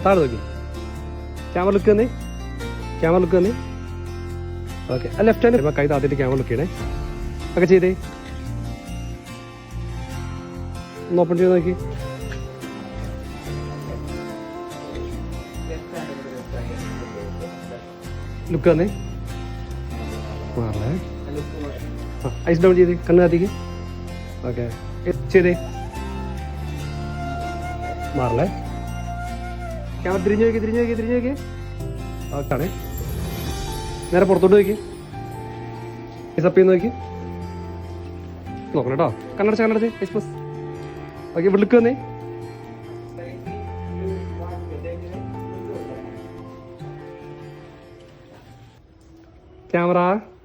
താഴെ നോക്കി camera look തന്നെ ഓക്കെ ലെഫ്റ്റ് ഹാൻഡ് കൈ താത്തിട്ട് ക്യാമറ ലുക്ക് ചെയ്യണേ ഒക്കെ ചെയ്തേ ഒന്ന് ഓപ്പൺ ചെയ്ത് നോക്കി ലുക്ക് തന്നെ മാറണേ ഐസ് ഡൗൺ ചെയ്തേ കണ്ണ് കാത്തിക്ക് ഓക്കെ ചെയ്തേ മാറല്ലേ ക്യാമറ തിരിഞ്ഞു നോക്കി ഓക്കെ നേരെ പുറത്തോട്ട് നോക്കി സപ്പ് ചെയ്ത് നോക്കി നോക്കണം കേട്ടോ കണ്ണടച്ച് എക്സ്പ്രസ് ഓക്കെ വിളിക്ക് വന്നേ ക്യാമറ